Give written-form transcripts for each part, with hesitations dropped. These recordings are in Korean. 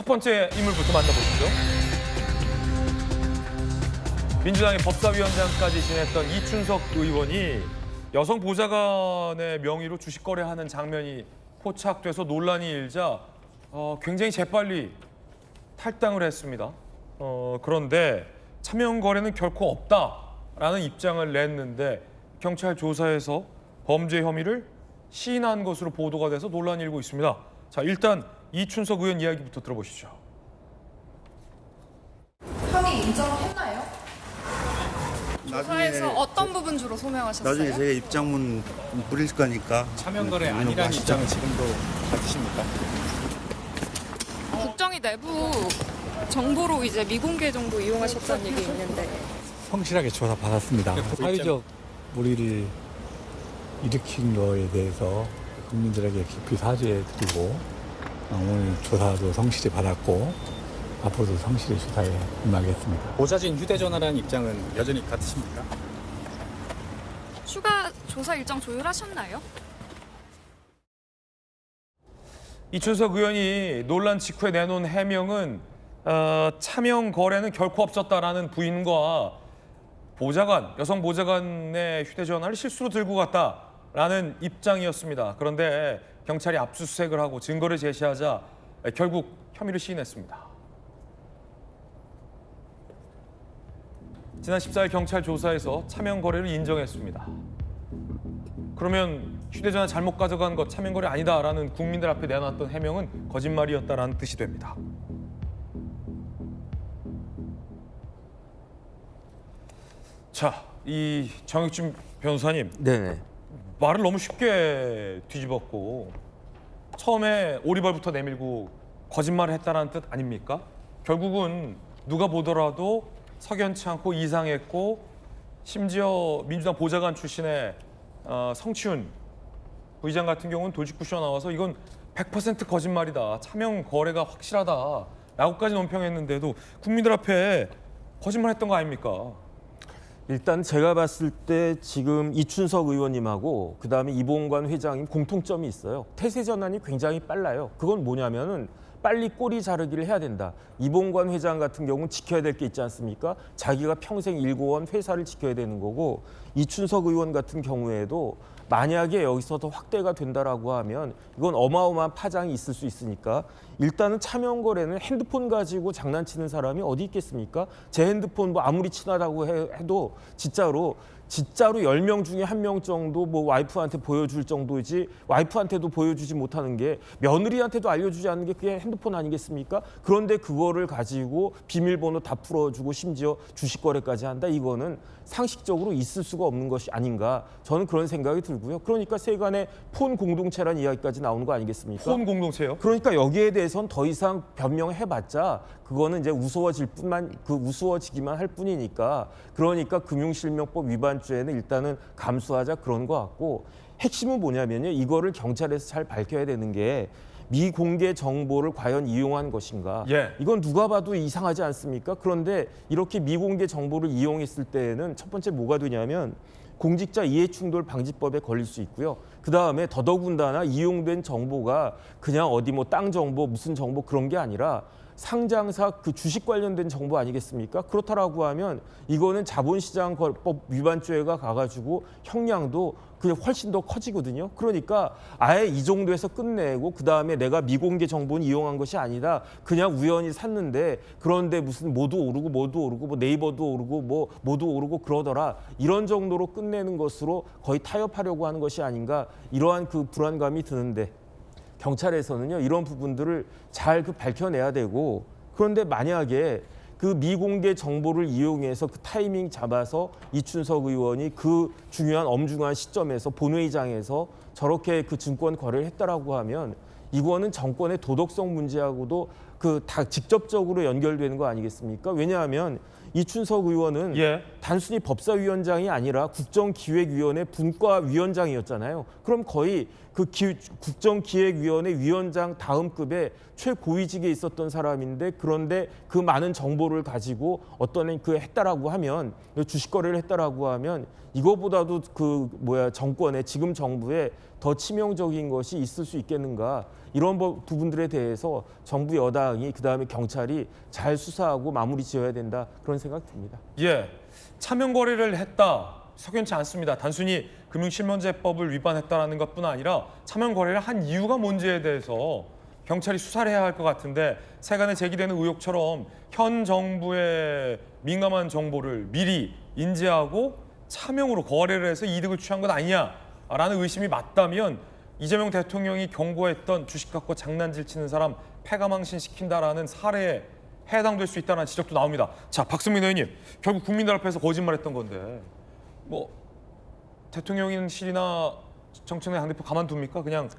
첫 번째 인물부터 만나보시죠. 민주당의 법사위원장까지 지냈던 이춘석 의원이 여성 보좌관의 명의로 주식 거래하는 장면이 포착돼서 논란이 일자 굉장히 재빨리 탈당을 했습니다. 그런데 차명 거래는 결코 없다라는 입장을 냈는데 경찰 조사에서 범죄 혐의를 시인한 것으로 보도가 돼서 논란이 일고 있습니다. 자, 일단 이춘석 의원 이야기부터 들어보시죠. 혐의 인정했나요? 조사에서 나중에 어떤 부분 주로 소명하셨어요? 나중에 제가 입장문 부릴 거니까 차명거래 아니라는 입장을 지금도 가지십니까? 국정이 내부 정보로 이제 미공개 정보 이용하셨다는 얘기 있는데 성실하게 조사 받았습니다. 사회적 무리를 일으킨 거에 대해서 국민들에게 깊이 사죄드리고 오늘 조사도 성실히 받았고 앞으로도 성실히 조사에 임하겠습니다. 보좌진 휴대전화라는 입장은 여전히 같으십니까? 추가 조사 일정 조율하셨나요? 이춘석 의원이 논란 직후에 내놓은 해명은 차명 거래는 결코 없었다라는 부인과 여성 보좌관의 휴대전화를 실수로 들고 갔다라는 입장이었습니다. 그런데 경찰이 압수수색을 하고 증거를 제시하자 결국 혐의를 시인했습니다. 지난 14일 경찰 조사에서 차명 거래를 인정했습니다. 그러면 휴대전화 잘못 가져간 것 차명 거래 아니다라는 국민들 앞에 내놨던 해명은 거짓말이었다라는 뜻이 됩니다. 자, 이 정혁진 변호사님, 네네. 말을 너무 쉽게 뒤집었고 처음에 오리발부터 내밀고 거짓말을 했다는 뜻 아닙니까? 결국은 누가 보더라도 석연치 않고 이상했고 심지어 민주당 보좌관 출신의 성치훈 부의장 같은 경우는 돌직구쇼 나와서 이건 100% 거짓말이다. 차명 거래가 확실하다라고까지 논평했는데도 국민들 앞에 거짓말했던 거 아닙니까? 일단 제가 봤을 때 지금 이춘석 의원님하고 그다음에 이봉관 회장님 공통점이 있어요. 태세 전환이 굉장히 빨라요. 그건 뭐냐면은 빨리 꼬리 자르기를 해야 된다. 이봉관 회장 같은 경우는 지켜야 될 게 있지 않습니까? 자기가 평생 일궈온 회사를 지켜야 되는 거고 이춘석 의원 같은 경우에도 만약에 여기서 더 확대가 된다라고 하면 이건 어마어마한 파장이 있을 수 있으니까 일단은 차명 거래는 핸드폰 가지고 장난치는 사람이 어디 있겠습니까? 제 핸드폰 뭐 아무리 친하다고 해도 진짜로 10명 중에 1명 정도 뭐 와이프한테 보여줄 정도이지 와이프한테도 보여주지 못하는 게 며느리한테도 알려주지 않는 게 그게 핸드폰 아니겠습니까? 그런데 그거를 가지고 비밀번호 다 풀어주고 심지어 주식 거래까지 한다. 이거는 상식적으로 있을 수가 없는 것이 아닌가. 저는 그런 생각이 들고요. 그러니까 세간의 폰 공동체라는 이야기까지 나오는 거 아니겠습니까? 폰 공동체요? 그러니까 여기에 대해서는 더 이상 변명해봤자 그거는 이제 우스워지기만 할 뿐이니까 그러니까 금융실명법 위반죄는 일단은 감수하자 그런 것 같고 핵심은 뭐냐면요. 이거를 경찰에서 잘 밝혀야 되는 게 미공개 정보를 과연 이용한 것인가. 예. 이건 누가 봐도 이상하지 않습니까? 그런데 이렇게 미공개 정보를 이용했을 때에는 첫 번째 뭐가 되냐면 공직자 이해충돌 방지법에 걸릴 수 있고요. 그다음에 더더군다나 이용된 정보가 그냥 어디 뭐 땅 정보 무슨 정보 그런 게 아니라 상장사 그 주식 관련된 정보 아니겠습니까? 그렇다라고 하면 이거는 자본시장법 위반죄가 가가지고 형량도 그게 훨씬 더 커지거든요. 그러니까 아예 이 정도에서 끝내고 그다음에 내가 미공개 정보는 이용한 것이 아니다. 그냥 우연히 샀는데 그런데 무슨 모두 오르고 뭐 네이버도 오르고 뭐 모두 오르고 그러더라. 이런 정도로 끝내는 것으로 거의 타협하려고 하는 것이 아닌가. 이러한 그 불안감이 드는데 경찰에서는요. 이런 부분들을 잘 밝혀내야 되고 그런데 만약에 그 미공개 정보를 이용해서 그 타이밍 잡아서 이춘석 의원이 그 중요한 엄중한 시점에서 본회의장에서 저렇게 그 증권 거래를 했다라고 하면 이거는 정권의 도덕성 문제하고도 그 다 직접적으로 연결되는 거 아니겠습니까? 왜냐하면 이춘석 의원은 단순히 법사위원장이 아니라 국정기획위원회 분과위원장이었잖아요. 그럼 거의 그 국정기획위원회 위원장 다음 급의 최고위직에 있었던 사람인데 그런데 그 많은 정보를 가지고 어떤 그 했다라고 하면 주식 거래를 했다라고 하면 이거보다도 정권의 지금 정부에 더 치명적인 것이 있을 수 있겠는가. 이런 부분들에 대해서 정부 여당이 그다음에 경찰이 잘 수사하고 마무리 지어야 된다 그런 생각 듭니다. 예, 차명 거래를 했다. 석연치 않습니다. 단순히 금융실명제법을 위반했다는 것뿐 아니라 차명 거래를 한 이유가 뭔지에 대해서 경찰이 수사를 해야 할 것 같은데 세간에 제기되는 의혹처럼 현 정부의 민감한 정보를 미리 인지하고 차명으로 거래를 해서 이득을 취한 것 아니냐라는 의심이 맞다면 이재명 대통령이 경고했던 주식 갖고 장난질 치는 사람 패가망신 시킨다라는 사례에 해당될 수 있다는 지적도 나옵니다. 자, 박승민 의원님, 결국 국민들 앞에서 거짓말했던 건데 뭐 대통령실이나 정청래 당대표 가만둡니까? 그냥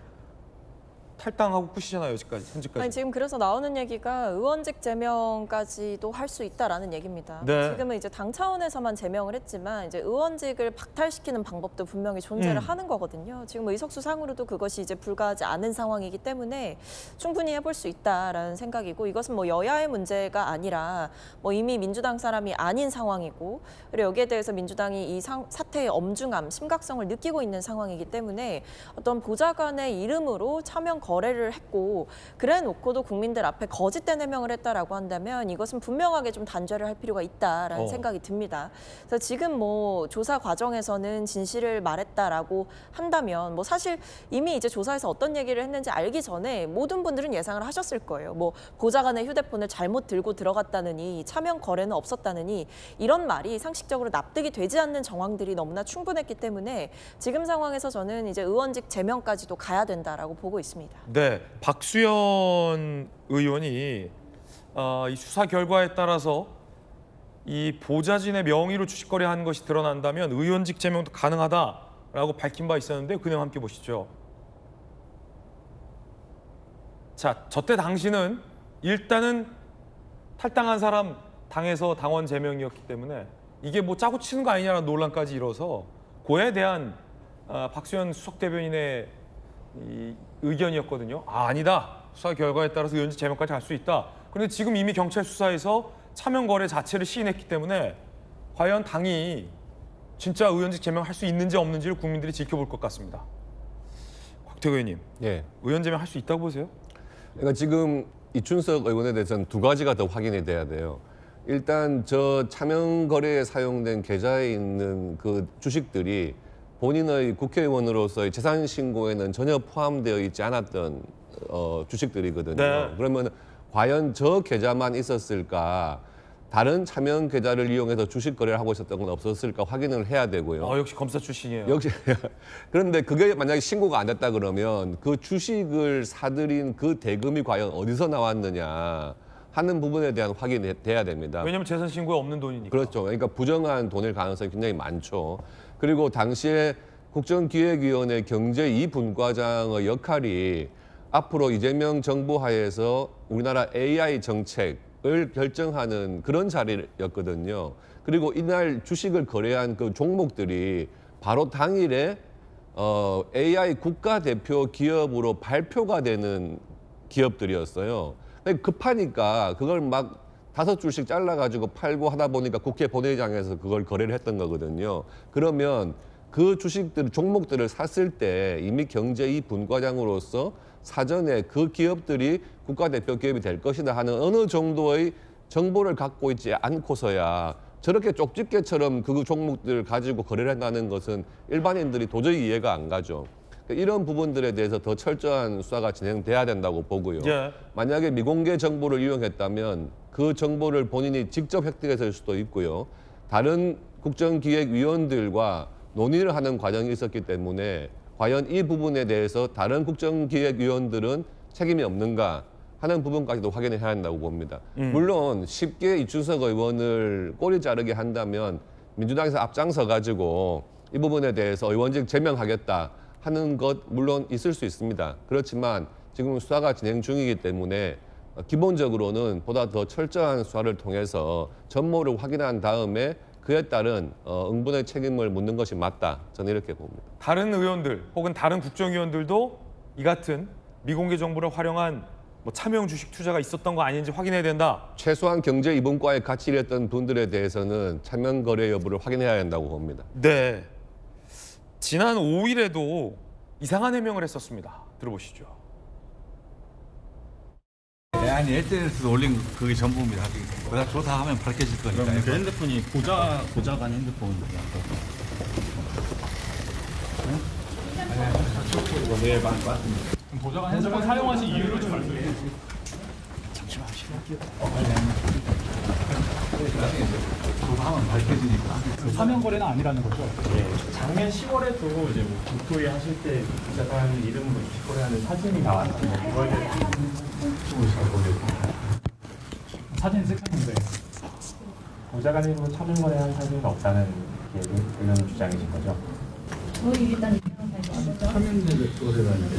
탈당하고 끝이잖아요, 현재까지. 아니, 지금 그래서 나오는 얘기가 의원직 제명까지도 할 수 있다라는 얘기입니다. 네. 지금은 이제 당 차원에서만 제명을 했지만 이제 의원직을 박탈시키는 방법도 분명히 존재를 하는 거거든요. 지금 의석수상으로도 그것이 이제 불가하지 않은 상황이기 때문에 충분히 해볼 수 있다라는 생각이고, 이것은 뭐 여야의 문제가 아니라 뭐 이미 민주당 사람이 아닌 상황이고, 그리고 여기에 대해서 민주당이 이 사태의 엄중함, 심각성을 느끼고 있는 상황이기 때문에 어떤 보좌관의 이름으로 차명 거래를 했고 그래 놓고도 국민들 앞에 거짓된 해명을 했다라고 한다면 이것은 분명하게 좀 단죄를 할 필요가 있다라는 생각이 듭니다. 그래서 지금 뭐 조사 과정에서는 진실을 말했다라고 한다면 뭐 사실 이미 이제 조사에서 어떤 얘기를 했는지 알기 전에 모든 분들은 예상을 하셨을 거예요. 뭐 보좌관의 휴대폰을 잘못 들고 들어갔다느니 차명 거래는 없었다느니 이런 말이 상식적으로 납득이 되지 않는 정황들이 너무나 충분했기 때문에 지금 상황에서 저는 이제 의원직 제명까지도 가야 된다라고 보고 있습니다. 네, 박수현 의원이 이 수사 결과에 따라서 이 보좌진의 명의로 주식 거래한 것이 드러난다면 의원직 제명도 가능하다라고 밝힌 바 있었는데 그 내용 함께 보시죠. 자, 저때 당시는 일단은 탈당한 사람 당에서 당원 제명이었기 때문에 이게 뭐 짜고 치는 거 아니냐라는 논란까지 일어서 그에 대한 박수현 수석 대변인의 이 의견이었거든요. 아니다. 수사 결과에 따라서 의원직 제명까지 갈 수 있다. 그런데 지금 이미 경찰 수사에서 차명 거래 자체를 시인했기 때문에 과연 당이 진짜 의원직 제명할 수 있는지 없는지를 국민들이 지켜볼 것 같습니다. 곽태우 의원님, 예. 의원 제명할 수 있다고 보세요? 그러니까 지금 이춘석 의원에 대해서는 두 가지가 더 확인이 돼야 돼요. 일단 저 차명 거래에 사용된 계좌에 있는 그 주식들이 본인의 국회의원으로서의 재산 신고에는 전혀 포함되어 있지 않았던 주식들이거든요. 네. 그러면 과연 저 계좌만 있었을까? 다른 차명 계좌를 이용해서 주식 거래를 하고 있었던 건 없었을까 확인을 해야 되고요. 역시 검사 출신이에요. 역시 그런데 그게 만약에 신고가 안 됐다 그러면 그 주식을 사들인 그 대금이 과연 어디서 나왔느냐 하는 부분에 대한 확인이 돼야 됩니다. 왜냐하면 재산 신고에 없는 돈이니까. 그렇죠. 그러니까 부정한 돈일 가능성이 굉장히 많죠. 그리고 당시에 국정기획위원회 경제 2분과장의 역할이 앞으로 이재명 정부 하에서 우리나라 AI 정책을 결정하는 그런 자리였거든요. 그리고 이날 주식을 거래한 그 종목들이 바로 당일에 AI 국가대표 기업으로 발표가 되는 기업들이었어요. 급하니까 그걸 막 5줄씩 잘라가지고 팔고 하다 보니까 국회 본회의장에서 그걸 거래를 했던 거거든요. 그러면 그 주식들, 종목들을 샀을 때 이미 경제 2분과장으로서 사전에 그 기업들이 국가대표 기업이 될 것이다 하는 어느 정도의 정보를 갖고 있지 않고서야 저렇게 쪽집게처럼 그 종목들을 가지고 거래를 한다는 것은 일반인들이 도저히 이해가 안 가죠. 이런 부분들에 대해서 더 철저한 수사가 진행돼야 된다고 보고요. 예. 만약에 미공개 정보를 이용했다면 그 정보를 본인이 직접 획득했을 수도 있고요. 다른 국정기획위원들과 논의를 하는 과정이 있었기 때문에 과연 이 부분에 대해서 다른 국정기획위원들은 책임이 없는가 하는 부분까지도 확인해야 한다고 봅니다. 물론 쉽게 이춘석 의원을 꼬리 자르게 한다면 민주당에서 앞장서 가지고 이 부분에 대해서 의원직 제명하겠다 하는 것 물론 있을 수 있습니다. 그렇지만 지금 수사가 진행 중이기 때문에 기본적으로는 보다 더 철저한 수사를 통해서 전모를 확인한 다음에 그에 따른 응분의 책임을 묻는 것이 맞다. 저는 이렇게 봅니다. 다른 의원들 혹은 다른 국정위원들도 이 같은 미공개 정보를 활용한 뭐 차명 주식 투자가 있었던 거 아닌지 확인해야 된다. 최소한 경제 이분과에 같이 일했던 분들에 대해서는 차명 거래 여부를 확인해야 한다고 봅니다. 네. 지난 5일에도 이상한 해명을 했었습니다. 들어보시죠. 아니 SNS에 올린 그게 전부입니다. 그다 조사하면 밝혀질 거니까요. 그 핸드폰이 보좌관 핸드폰이라고. 네, 맞습니다. 보좌관 핸드폰 사용하신 이유를 좀 말씀해 주세요. 잠시만 하시게요. 조사하면 밝혀지니까. 사면 거래는 아니라는 거죠? 예. 작년 10월에도 이제 뭐 국토위 하실 때 기자단 이름으로 주식 거래하는 사진이 나왔는데 그걸 잘 모르겠어요. 사진 찍혔는데 보좌관 이름으로 차별 거래한 사진은 없다는 게 의원님 주장이신 거죠? 저희 일단 화면을 거래하는데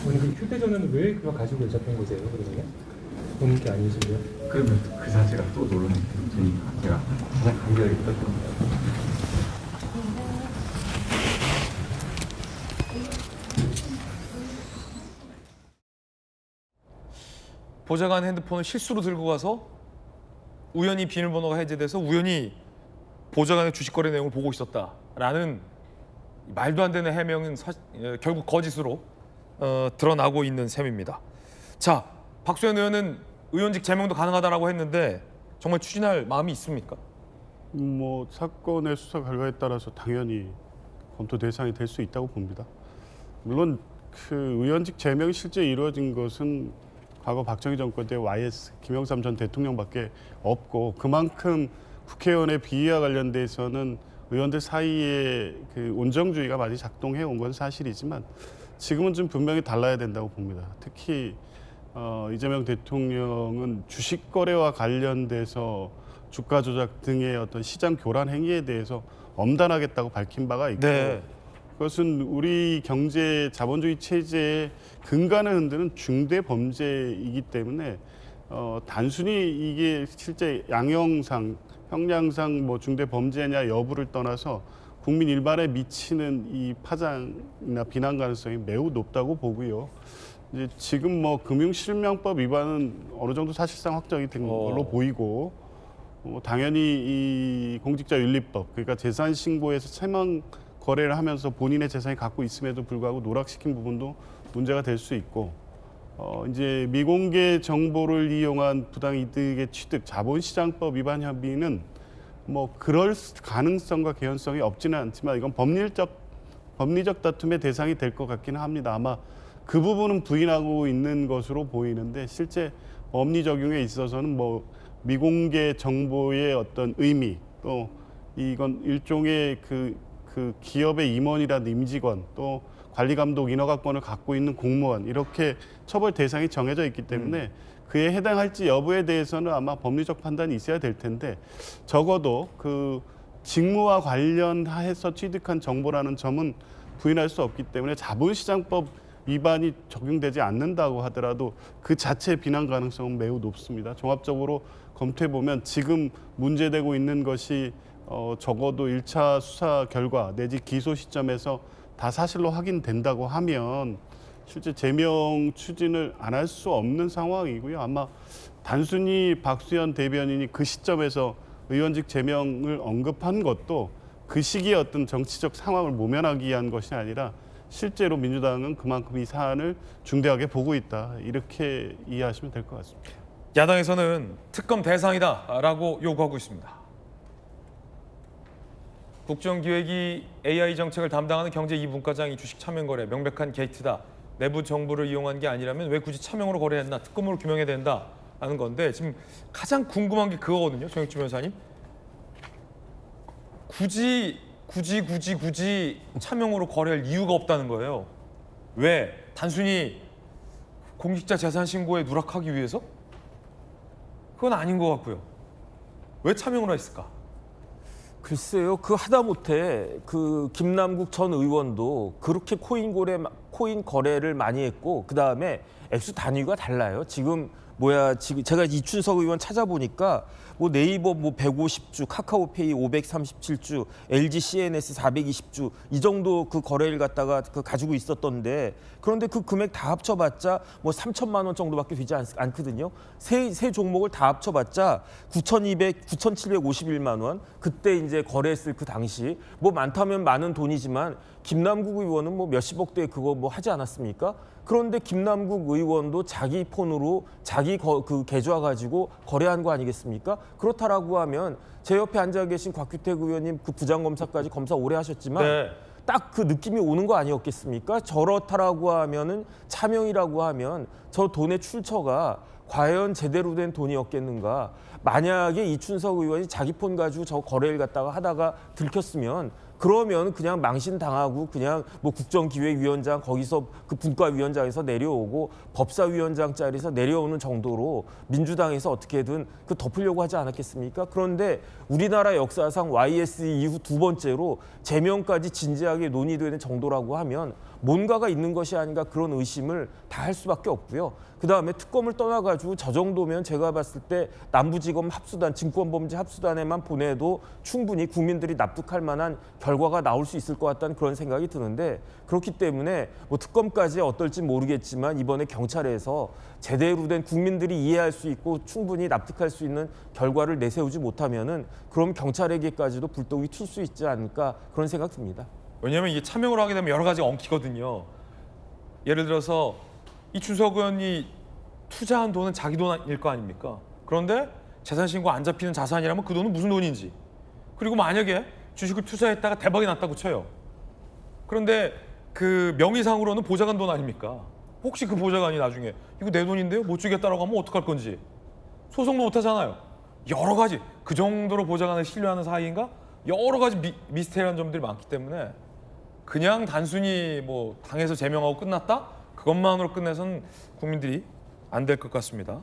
오늘 그 휴대전화는 왜 그거 가지고 잡힌 거세요? 그러면 보는 게 아니시고요? 그러면 그 자체가 또 논란이 되니까 제가 가장 간결하게 부탁드립니다. 보좌관 핸드폰을 실수로 들고 가서 우연히 비밀번호가 해제돼서 우연히 보좌관의 주식 거래 내용을 보고 있었다라는 말도 안 되는 해명은 결국 거짓으로 드러나고 있는 셈입니다. 자, 박수현 의원은 의원직 제명도 가능하다라고 했는데 정말 추진할 마음이 있습니까? 뭐 사건의 수사 결과에 따라서 당연히 검토 대상이 될 수 있다고 봅니다. 물론 그 의원직 제명이 실제 이루어진 것은 과거 박정희 정권 때 YS 김영삼 전 대통령밖에 없고 그만큼 국회의원의 비위와 관련돼서는 의원들 사이에 그 온정주의가 많이 작동해 온 건 사실이지만 지금은 좀 분명히 달라야 된다고 봅니다. 특히 이재명 대통령은 주식 거래와 관련돼서 주가 조작 등의 어떤 시장 교란 행위에 대해서 엄단하겠다고 밝힌 바가 있고 네. 그것은 우리 경제 자본주의 체제의 근간을 흔드는 중대 범죄이기 때문에 단순히 이게 실제 양형상 형량상 뭐 중대 범죄냐 여부를 떠나서 국민 일반에 미치는 이 파장이나 비난 가능성이 매우 높다고 보고요. 이제 지금 뭐 금융실명법 위반은 어느 정도 사실상 확정이 된 걸로 보이고 당연히 이 공직자윤리법 그러니까 재산 신고에서 채권 거래를 하면서 본인의 재산이 갖고 있음에도 불구하고 누락시킨 부분도 문제가 될 수 있고 이제 미공개 정보를 이용한 부당이득의 취득 자본시장법 위반 혐의는 뭐 그럴 가능성과 개연성이 없지는 않지만 이건 법리적 다툼의 대상이 될 것 같기는 합니다. 아마 그 부분은 부인하고 있는 것으로 보이는데 실제 법리 적용에 있어서는 뭐 미공개 정보의 어떤 의미 또 이건 일종의 그 기업의 임원이라든 임직원 또 관리감독 인허가권을 갖고 있는 공무원 이렇게 처벌 대상이 정해져 있기 때문에 그에 해당할지 여부에 대해서는 아마 법리적 판단이 있어야 될 텐데 적어도 그 직무와 관련해서 취득한 정보라는 점은 부인할 수 없기 때문에 자본시장법 위반이 적용되지 않는다고 하더라도 그 자체의 비난 가능성은 매우 높습니다. 종합적으로 검토해보면 지금 문제되고 있는 것이 적어도 1차 수사 결과 내지 기소 시점에서 다 사실로 확인된다고 하면 실제 제명 추진을 안 할 수 없는 상황이고요. 아마 단순히 박수현 대변인이 그 시점에서 의원직 제명을 언급한 것도 그 시기의 어떤 정치적 상황을 모면하기 위한 것이 아니라 실제로 민주당은 그만큼 이 사안을 중대하게 보고 있다. 이렇게 이해하시면 될 것 같습니다. 야당에서는 특검 대상이다라고 요구하고 있습니다. 국정기획위 AI 정책을 담당하는 경제 2분과장이 주식 차명 거래 명백한 게이트다. 내부 정보를 이용한 게 아니라면 왜 굳이 차명으로 거래했나 특검으로 규명해야 된다라는 건데 지금 가장 궁금한 게 그거거든요. 정혁주 변호사님. 굳이 차명으로 거래할 이유가 없다는 거예요. 왜? 단순히 공직자 재산 신고에 누락하기 위해서? 그건 아닌 것 같고요. 왜 차명으로 했을까? 글쎄요, 그 하다못해 그 김남국 전 의원도 그렇게 코인 거래를 많이 했고 그 다음에 액수 단위가 달라요. 지금 제가 이춘석 의원 찾아보니까 뭐 네이버 뭐 150주, 카카오페이 537주, LG CNS 420주 이 정도 그 거래를 갖다가 가지고 있었던데 그런데 그 금액 다 합쳐봤자 뭐 3천만 원 정도밖에 되지 않거든요. 세 종목을 다 합쳐봤자 9,751만 원. 그때 이제 거래했을 그 당시 뭐 많다면 많은 돈이지만 김남국 의원은 뭐 몇십억대 그거 뭐 하지 않았습니까? 그런데 김남국 의원도 자기 폰으로 자기 그 계좌 가지고 거래한 거 아니겠습니까? 그렇다라고 하면 제 옆에 앉아 계신 곽규택 의원님 그 부장검사까지 검사 오래 하셨지만 네. 딱 그 느낌이 오는 거 아니었겠습니까? 저렇다라고 하면은 차명이라고 하면 저 돈의 출처가 과연 제대로 된 돈이었겠는가? 만약에 이춘석 의원이 자기 폰 가지고 저 거래를 갖다가 하다가 들켰으면 그러면 그냥 망신당하고 그냥 뭐 국정기획위원장 거기서 그 분과위원장에서 내려오고 법사위원장 자리에서 내려오는 정도로 민주당에서 어떻게든 그 덮으려고 하지 않았겠습니까? 그런데 우리나라 역사상 YS 이후 두 번째로 제명까지 진지하게 논의되는 정도라고 하면 뭔가가 있는 것이 아닌가 그런 의심을 다 할 수밖에 없고요. 그다음에 특검을 떠나가지고 저 정도면 제가 봤을 때 남부지검 합수단, 증권범죄 합수단에만 보내도 충분히 국민들이 납득할 만한 결과가 나올 수 있을 것 같다는 그런 생각이 드는데 그렇기 때문에 뭐 특검까지 어떨지 모르겠지만 이번에 경찰에서 제대로 된 국민들이 이해할 수 있고 충분히 납득할 수 있는 결과를 내세우지 못하면은 그럼 경찰에게까지도 불똥이 튈 수 있지 않을까 그런 생각 듭니다. 왜냐하면 이게 차명을 하게 되면 여러 가지가 엉키거든요. 예를 들어서 이춘석 의원이 투자한 돈은 자기 돈일 거 아닙니까? 그런데 재산 신고 안 잡히는 자산이라면 그 돈은 무슨 돈인지. 그리고 만약에 주식을 투자했다가 대박이 났다고 쳐요. 그런데 그 명의상으로는 보좌관 돈 아닙니까? 혹시 그 보좌관이 나중에 이거 내 돈인데요? 못 주겠다라고 하면 어떡할 건지. 소송도 못 하잖아요. 여러 가지 그 정도로 보좌관을 신뢰하는 사이인가? 여러 가지 미스테리한 점들이 많기 때문에 그냥 단순히 뭐 당에서 제명하고 끝났다? 그것만으로 끝내서는 국민들이 안 될 것 같습니다.